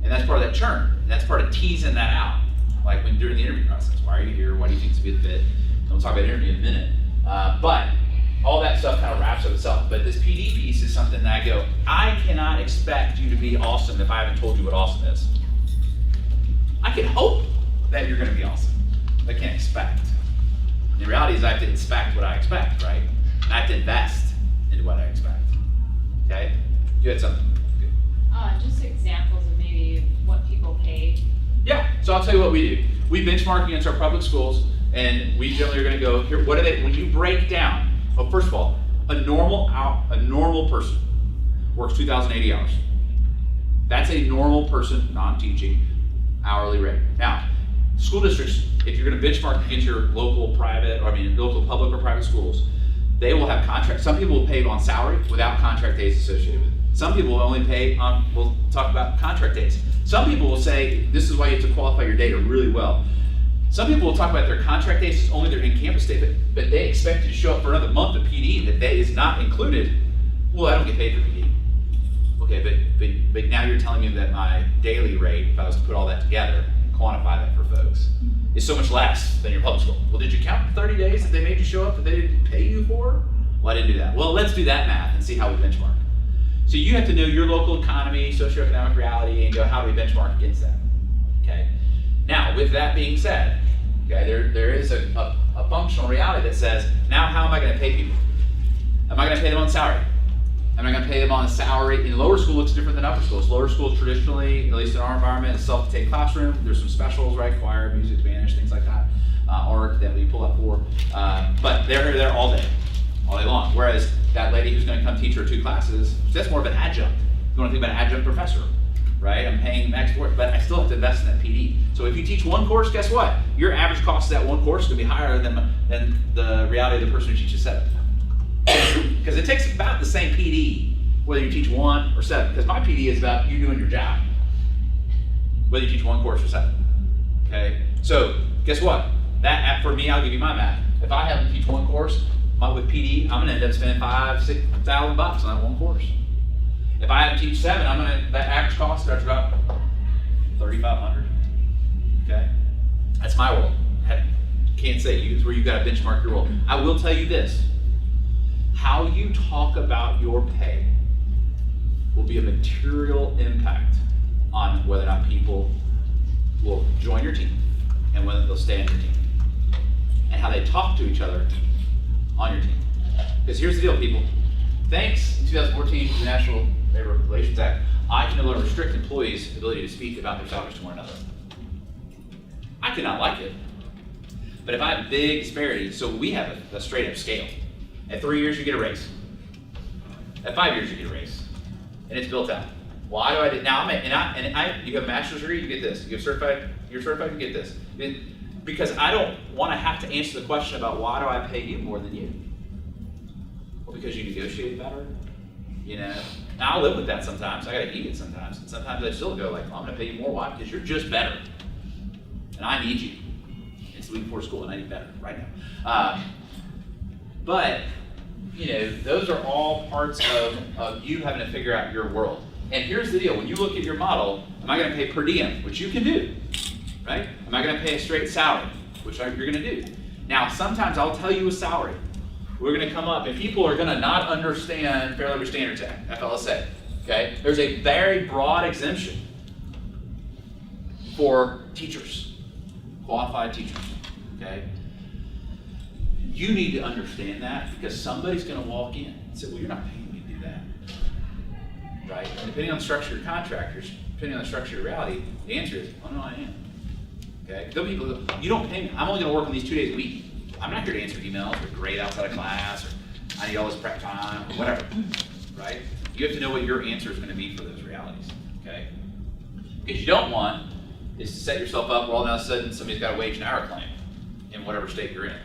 And that's part of that churn. And that's part of teasing that out. Like when during the interview process, why are you here? Why do you think this would be a fit? And we'll talk about interview in a minute. But all that stuff kind of wraps up itself. But this PD piece is something that I go, I cannot expect you to be awesome if I haven't told you what awesome is. I can hope that you're gonna be awesome. I can't expect. And the reality is I have to inspect what I expect, right? And I have to invest into what I expect. Okay? You had something. Good. Just examples of maybe what people pay. Yeah, so I'll tell you what we do. We benchmark against our public schools, and we generally are going to go here. What are they? When you break down, well, first of all, a normal person works 2,080 hours. That's a normal person, non-teaching, hourly rate. Now, school districts, if you're going to benchmark against your local local public or private schools, they will have contracts. Some people will pay on salary without contract days associated with it. Some people will only pay on, we'll talk about contract days. Some people will say, this is why you have to qualify your data really well. Some people will talk about their contract days as only their in-campus day, but they expect you to show up for another month of PD that day is not included. Well, I don't get paid for PD. Okay, but now you're telling me that my daily rate, if I was to put all that together, quantify that for folks, is so much less than your public school. Well, did you count the 30 days that they made you show up that they didn't pay you for? Well, I didn't do that. Well, let's do that math and see how we benchmark. So you have to know your local economy, socioeconomic reality, and go, how do we benchmark against that? Okay. Now, with that being said, okay, there is a functional reality that says, now how am I going to pay people? Am I going to pay them on salary? Am I going to pay them on a salary? In lower school, looks different than upper schools. Lower schools traditionally, at least in our environment, is self-contained classroom. There's some specials, right? Choir, music, Spanish, things like that. Art that we pull up for. But they're there all day long. Whereas that lady who's going to come teach her 2 classes, that's more of an adjunct. You want to think about an adjunct professor, right? I'm paying max for it, but I still have to invest in that PD. So if you teach one course, guess what? Your average cost of that one course is going to be higher than the reality of the person who teaches 7. Because it takes about the same PD, whether you teach 1 or 7. Because my PD is about you doing your job, whether you teach 1 course or 7. Okay? So guess what? That for me, I'll give you my math. If I have to teach 1 course, with PD, I'm going to end up spending $5,000-6,000 on that 1 course. If I have to teach 7, that average cost starts about $3,500. Okay, that's my world. I can't say it's where you got to benchmark your world. I will tell you this: how you talk about your pay will be a material impact on whether or not people will join your team and whether they'll stay on your team, and how they talk to each other on your team. Because here's the deal, people. Thanks in 2014 to the National Labor Relations Act, I can no longer restrict employees' ability to speak about their salaries to one another. I cannot like it. But if I have big disparities, so we have a straight up scale. At 3 years, you get a raise. At 5 years, you get a raise. And it's built out. Why do I do now? You have a master's degree, you get this. You're certified, you get this. Because I don't want to have to answer the question about why do I pay you more than you? Well, because you negotiated better, you know? Now, I'll live with that sometimes. I gotta eat it sometimes. And sometimes I still go like, I'm gonna pay you more. Why? Because you're just better. And I need you. It's the week before school and I need better right now. But, you know, those are all parts of you having to figure out your world. And here's the deal, when you look at your model, am I gonna pay per diem, which you can do, right? Am I gonna pay a straight salary, which you're gonna do? Now, sometimes I'll tell you a salary. We're gonna come up, and people are gonna not understand Fair Labor Standards Act, FLSA, okay? There's a very broad exemption for teachers, qualified teachers, okay? You need to understand that because somebody's gonna walk in and say, well, you're not paying me to do that, right? And depending on the structure of your contractors, depending on the structure of your reality, the answer is, oh no, I am, okay? There'll be people that, you don't pay me, I'm only gonna work on these 2 days a week. I'm not here to answer emails or grade outside of class or I need all this prep time or whatever, right? You have to know what your answer is gonna be for those realities, okay? Because you don't want is to set yourself up where all of a sudden somebody's got a wage and hour claim in whatever state you're in.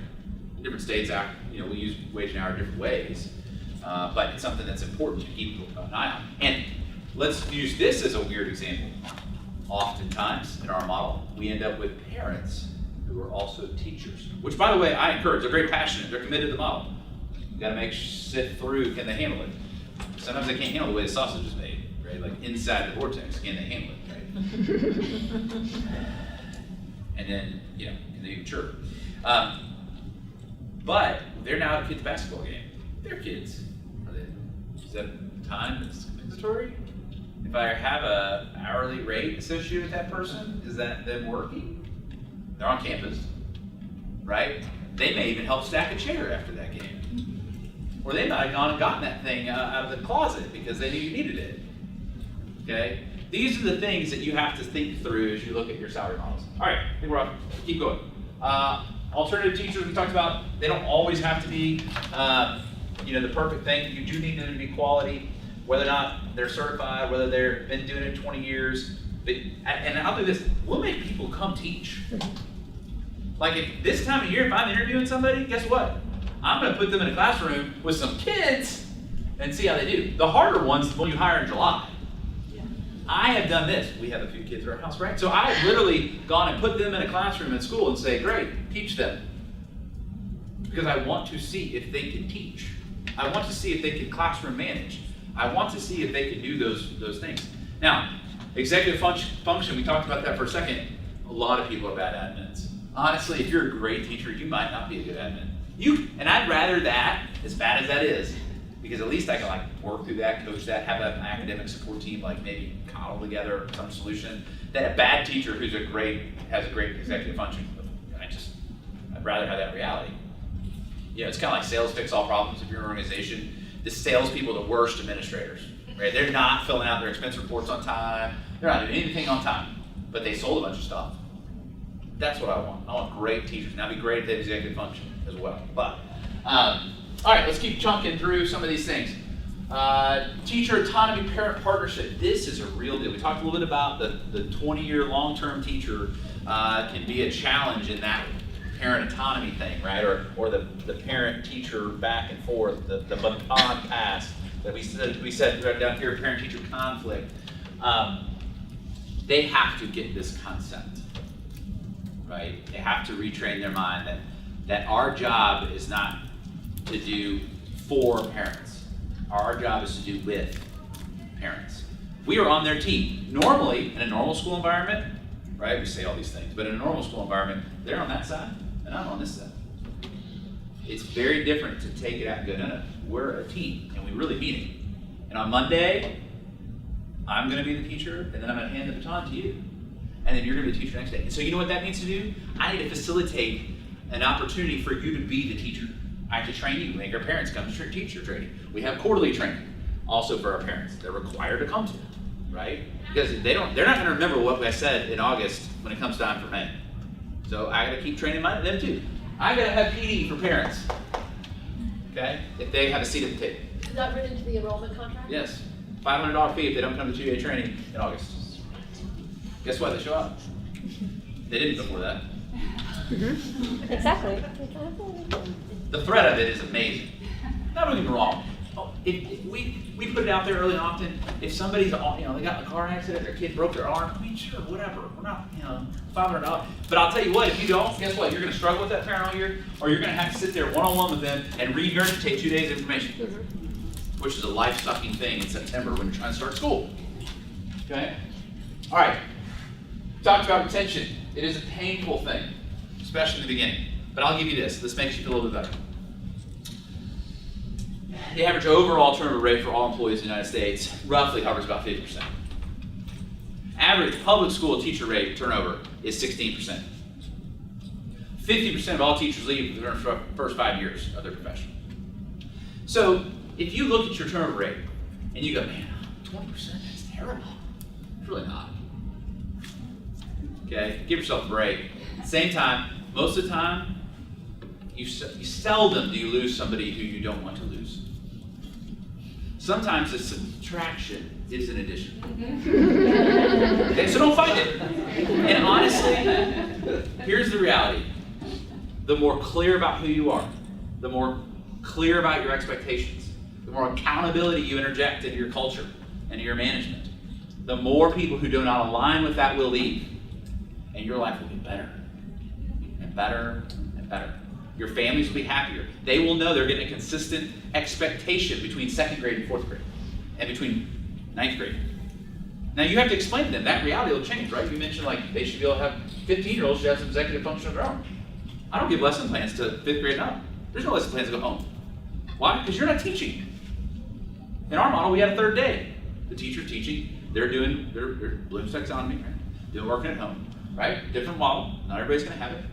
Different states act, you know, we use wage and hour different ways, but it's something that's important to keep an eye on. And let's use this as a weird example. Oftentimes in our model, we end up with parents who are also teachers, which by the way, I encourage. They're very passionate, they're committed to the model. You gotta sift through, can they handle it? Sometimes they can't handle the way the sausage is made, right? Like inside the vortex, can they handle it, right? And then, you know, can they mature? But they're now at a kid's basketball game. They're kids. Is that time that's compensatory? If I have a hourly rate associated with that person, is that them working? They're on campus, right? They may even help stack a chair after that game. Or they might have gone and gotten that thing out of the closet because they knew you needed it, okay? These are the things that you have to think through as you look at your salary models. All right, I think we're off. Keep going. Alternative teachers, we talked about, they don't always have to be, you know, the perfect thing. You do need them to be quality, whether or not they're certified, whether they've been doing it 20 years. But, and I'll do this, we'll make people come teach. Like if this time of year, if I'm interviewing somebody, guess what? I'm gonna put them in a classroom with some kids and see how they do. The harder ones, when you hire in July. I have done this. We have a few kids at our house, right? So I have literally gone and put them in a classroom at school and say, great, teach them. Because I want to see if they can teach. I want to see if they can classroom manage. I want to see if they can do those things. Now, executive function, we talked about that for a second. A lot of people are bad admins. Honestly, if you're a great teacher, you might not be a good admin. And I'd rather that, as bad as that is, because at least I can like work through that, coach that, have an academic support team, like maybe cobble together some solution, than a bad teacher who's has a great executive function. I'd rather have that reality. You know, it's kind of like sales fix all problems of your organization. The salespeople are the worst administrators, right? They're not filling out their expense reports on time. They're not doing anything on time, but they sold a bunch of stuff. That's what I want. I want great teachers. Now, it'd be great if they have executive function as well. But, all right, let's keep chunking through some of these things. Teacher autonomy, parent partnership. This is a real deal. We talked a little bit about the 20-year long-term teacher can be a challenge in that parent autonomy thing, right? Or the parent-teacher back and forth, the baton pass that we said right down here, parent-teacher conflict. They have to get this concept, right? They have to retrain their mind that our job is not to do for parents. Our job is to do with parents. We are on their team. Normally, in a normal school environment, right, we say all these things, but in a normal school environment, they're on that side, and I'm on this side. It's very different to take it out and go, no, we're a team, and we really mean it. And on Monday, I'm gonna be the teacher, and then I'm gonna hand the baton to you. And then you're gonna be the teacher next day. And so you know what that means to do? I need to facilitate an opportunity for you to be the teacher. I have to train you, make our parents come to teacher training. We have quarterly training also for our parents. They're required to come to it, right? Because they're not gonna remember what I said in August when it comes time for May. So I gotta keep training them too. I gotta have PD for parents, okay? If they have a seat at the table. Is that written into the enrollment contract? Yes, $500 fee if they don't come to 2-day training in August. Guess what, they show up. They didn't before that. Exactly. The threat of it is amazing. Not get me wrong. if we put it out there early and often, if somebody's, they got in a car accident, their kid broke their arm, I mean, sure, whatever, we're not, $500. But I'll tell you what, if you don't, guess what, you're gonna struggle with that parent all year, or you're gonna have to sit there one-on-one with them and regurgitate 2 days of information, which is a life-sucking thing in September when you're trying to start school, okay? All right, talked about retention. It is a painful thing, especially in the beginning, but I'll give you this. This makes you feel a little bit better. The average overall turnover rate for all employees in the United States roughly hovers about 50%. Average public school teacher rate turnover is 16%. 50% of all teachers leave within their first 5 years of their profession. So if you look at your turnover rate and you go, man, 20%, that's terrible. It's really not. Okay, give yourself a break. At the same time, most of the time, you seldom do you lose somebody who you don't want to lose. Sometimes a subtraction is an addition. Okay, so don't fight it. And honestly, here's the reality. The more clear about who you are, the more clear about your expectations, the more accountability you interject into your culture and your management, the more people who do not align with that will leave. And your life will be better and better and better. Your families will be happier. They will know they're getting a consistent expectation between 2nd grade and 4th grade and between 9th grade. Now you have to explain to them that reality will change, right? You mentioned like they should be able to have 15-year-olds should have some executive function of their own. I don't give lesson plans to 5th grade and up. There's no lesson plans to go home. Why? Because you're not teaching. In our model, we had a 3rd day. The teacher's teaching, they're doing their Bloom's taxonomy, right? Doing working at home, right? Different model. Not everybody's going to have it,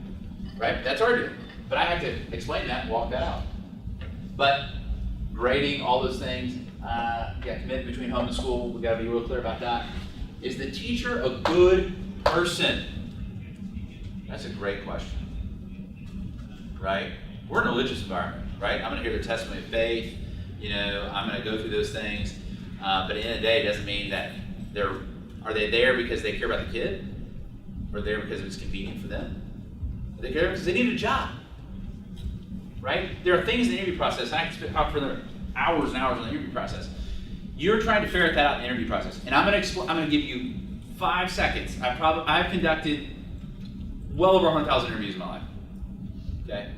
right? That's our deal. But I have to explain that and walk that out. But grading, all those things, commitment between home and school, we gotta be real clear about that. Is the teacher a good person? That's a great question, right? We're in a religious environment, right? I'm gonna hear their testimony of faith, I'm gonna go through those things, but at the end of the day, it doesn't mean that are they there because they care about the kid? Or there because it's convenient for them? Are they there because they need a job? Right? There are things in the interview process, and I can talk for hours and hours on the interview process. You're trying to ferret that out in the interview process. And I'm gonna give you 5 seconds. I've conducted well over 100,000 interviews in my life. Okay?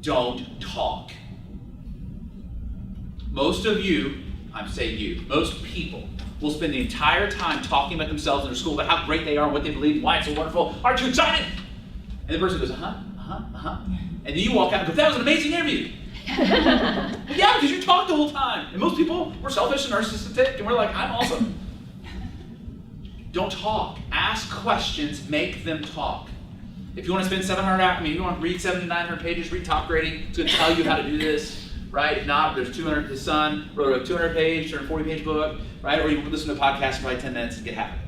Don't talk. Most of you, I'm saying you, most people will spend the entire time talking about themselves in their school, about how great they are, what they believe, why it's so wonderful. Aren't you excited? And the person goes, and then you walk out and go, that was an amazing interview. Yeah, because you talked the whole time. And most people, we're selfish and narcissistic, and we're like, I'm awesome. Don't talk. Ask questions, make them talk. If you want to spend 700 hours, you want to read 700 to 900 pages, read Top Grading. It's going to tell you how to do this, right? If not, there's 200, his son wrote a 200-page, 240-page book, right? Or you can listen to a podcast for probably 10 minutes and get happy.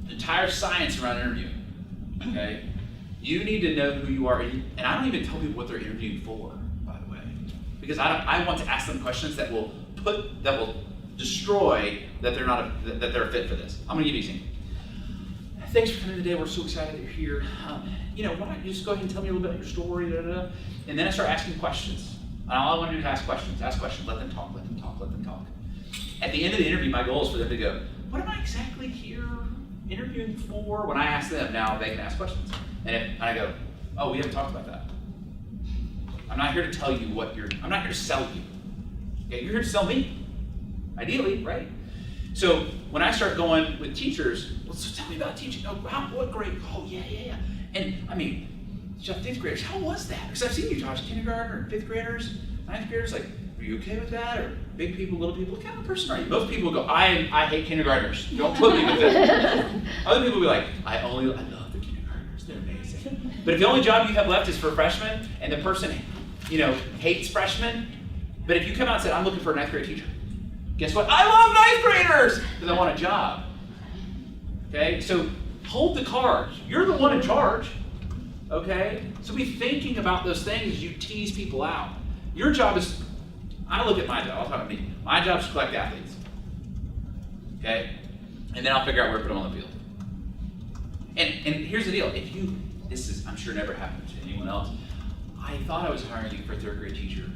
The entire science around interviewing, okay? You need to know who you are, and I don't even tell people what they're interviewing for, by the way, because I want to ask them questions that will destroy that they're a fit for this. I'm going to give you an example. Thanks for coming today. We're so excited that you're here. Why don't you just go ahead and tell me a little bit about your story, and then I start asking questions. And all I want to do is ask questions. Let them talk. At the end of the interview, my goal is for them to go, what am I exactly here interviewing for? When I ask them, now they can ask questions. And I go, oh, we haven't talked about that. I'm not here to tell you I'm not here to sell you. Okay, you're here to sell me, ideally, right? So when I start going with teachers, well, so tell me about teaching. Oh, wow, what grade? Oh, yeah. And Jeff, 5th graders, how was that? Because I've seen you talk to kindergartner and 5th graders, 9th graders, like, are you okay with that? Or big people, little people, what kind of person are you? Most people go, I hate kindergartners. Don't put me with them. Other people will be like, I love the kindergartners, they're amazing. But if the only job you have left is for freshmen, and the person, hates freshmen, but if you come out and say, I'm looking for a 9th grade teacher, guess what? I love 9th graders! Because I want a job. Okay, so hold the cards. You're the one in charge. Okay? So be thinking about those things as you tease people out. Your job is, I look at my job, I'll talk about me. My job is to collect athletes. Okay? And then I'll figure out where to put them on the field. And here's the deal. This is, I'm sure, never happened to anyone else. I thought I was hiring you for a 3rd grade teacher.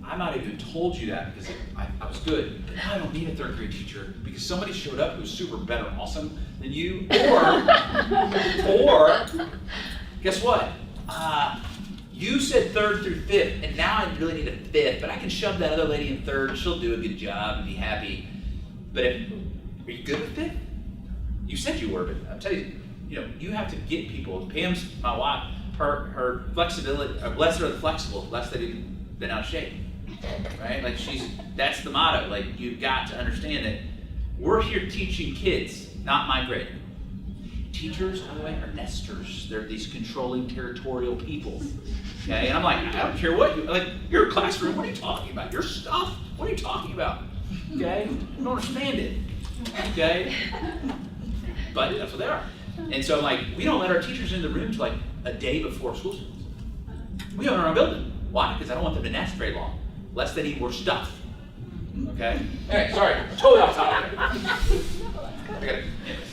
I might have even told you that because I was good, but now I don't need a third grade teacher because somebody showed up who's super better and awesome than you, or guess what? You said 3rd through 5th, and now I really need a 5th, but I can shove that other lady in 3rd, she'll do a good job and be happy. But are you good with 5th? You said you were, but I'm telling you, you have to get people. Pam's my wife, her flexibility, blessed are the flexible, lest they be been out of shape. Right? Like that's the motto. Like you've got to understand that we're here teaching kids, not my grade. Teachers, by the way, are nesters. They're these controlling territorial people. Okay, and I'm like, I don't care what you're a classroom, what are you talking about? Your stuff, what are you talking about? Okay? I don't understand it. Okay? But that's what they are. And so we don't let our teachers in the room till a day before school starts. We own our own building. Why? Because I don't want them to nest very long, lest they need more stuff. Okay? Alright, sorry, totally off topic.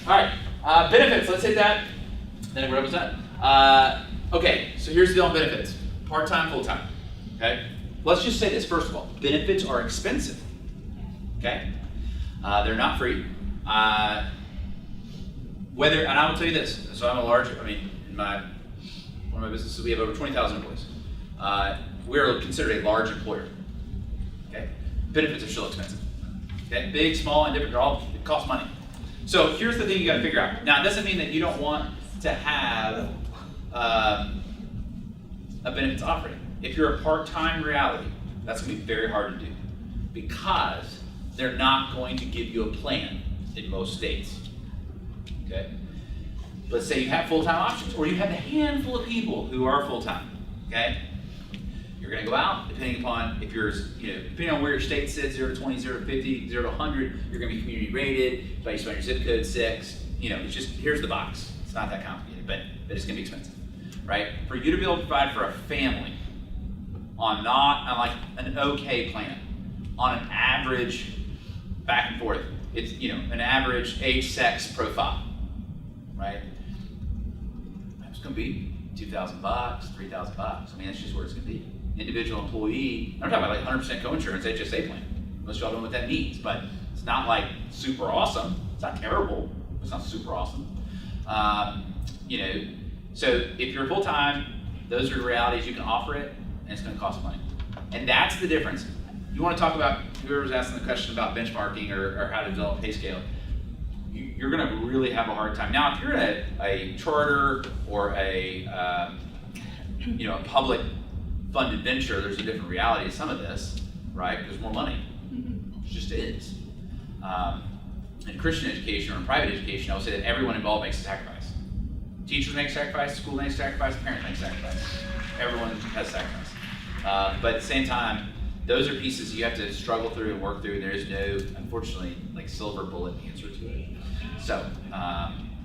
Alright, benefits, let's hit that. Then we're done. Okay, so here's the deal on benefits. Part-time, full-time. Okay? Let's just say this first of all. Benefits are expensive. Okay? They're not free. And I will tell you this. So I'm in one of my businesses, we have over 20,000 employees. We're considered a large employer. Okay? Benefits are still expensive. Okay? Big, small, and different, it costs money. So here's the thing you gotta figure out. Now, it doesn't mean that you don't want to have a benefits offering. If you're a part-time reality, that's gonna be very hard to do because they're not going to give you a plan in most states. Okay? Let's say you have full-time options, or you have a handful of people who are full-time. Okay? You're going to go out, depending upon if you're, depending on where your state sits, 0 to 20, 0 to 50, 0 to 100, you're going to be community rated, based on your zip code 6. It's just, here's the box. It's not that complicated, but it's going to be expensive, right? For you to be able to provide for a family on an okay plan, on an average back and forth, it's, an average age, sex profile, right? It's going to be $2,000, $3,000. That's just where it's going to be. Individual employee, I'm talking about 100% co-insurance, HSA plan. Most of y'all know what that means, but it's not super awesome. It's not terrible, but it's not super awesome. So if you're full-time, those are the realities. You can offer it, and it's going to cost money. And that's the difference. You want to talk about, whoever's asking the question about benchmarking or how to develop a pay scale, you're going to really have a hard time. Now, if you're in a charter or a public funded venture, there's a different reality to some of this, right? There's more money. It just is. In Christian education or in private education, I would say that everyone involved makes a sacrifice. Teachers make a sacrifice, school makes a sacrifice, parents make a sacrifice. Everyone has a sacrifice. But at the same time, those are pieces you have to struggle through and work through, and there is no, unfortunately, silver bullet answer to it. So,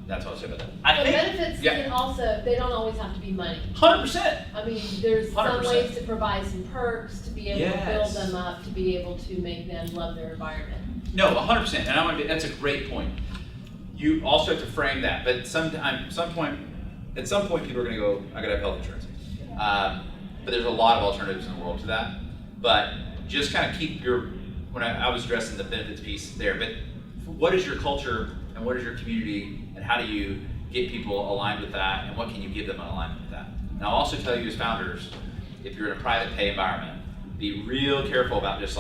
that's what I'll say about that. Benefits can also, they don't always have to be money. 100%. There's 100%. some ways to provide some perks, to be able to build them up, to be able to make them love their environment. No, 100%, and that's a great point. You also have to frame that, but at some point, people are gonna go, I gotta have health insurance. But there's a lot of alternatives in the world to that. But just kind of keep when I was addressing the benefits piece there, but what is your culture and what is your community and how do you get people aligned with that and what can you give them in alignment with that? And I'll also tell you as founders, if you're in a private pay environment, be real careful about just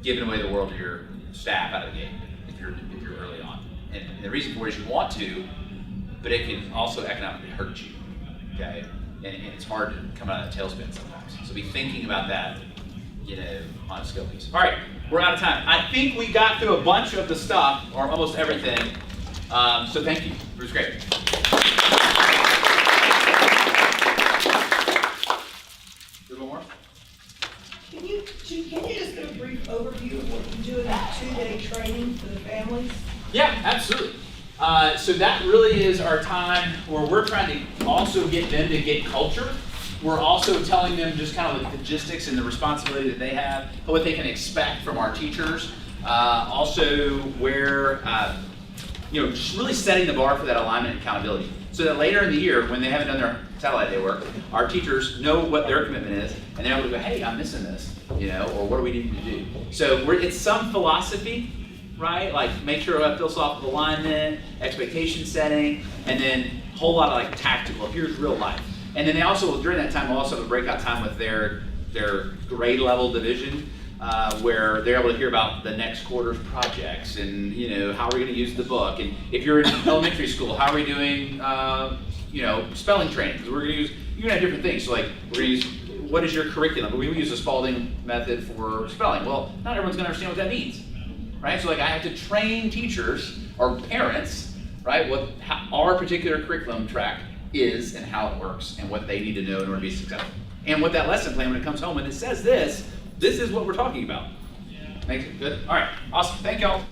giving away the world to your staff out of the gate if you're early on. And the reason for it is you want to, but it can also economically hurt you, okay? And it's hard to come out of that tailspin sometimes. So be thinking about that, on a skill piece. All right, we're out of time. I think we got through a bunch of the stuff, or almost everything. So thank you. It was great. One more? Can you just do a brief overview of what you do in that 2-day training for the families? Yeah, absolutely. So that really is our time where we're trying to also get them to get culture. We're also telling them just kind of the logistics and the responsibility that they have, what they can expect from our teachers. Also where, just really setting the bar for that alignment and accountability. So that later in the year, when they haven't done their satellite day work, our teachers know what their commitment is, and they're able to go, hey, I'm missing this, you know, or what do we need to do? So it's some philosophy, right? Like make sure we have philosophical alignment, expectation setting, and then a whole lot of like tactical, here's real life. And then they also, during that time, will also have a breakout time with their grade level division, where they're able to hear about the next quarter's projects and, you know, how are we going to use the book? And if you're in elementary school, how are we doing, you know, spelling training? Because we're going to use, you're going to have different things. So like, we're going to use, what is your curriculum? We use the Spalding method for spelling. Well, not everyone's going to understand what that means, right? So like, I have to train teachers or parents, right, how our particular curriculum track is and how it works and what they need to know in order to be successful. And what that lesson plan, when it comes home and it says this is what we're talking about. Makes it good? All right, awesome. Thank y'all.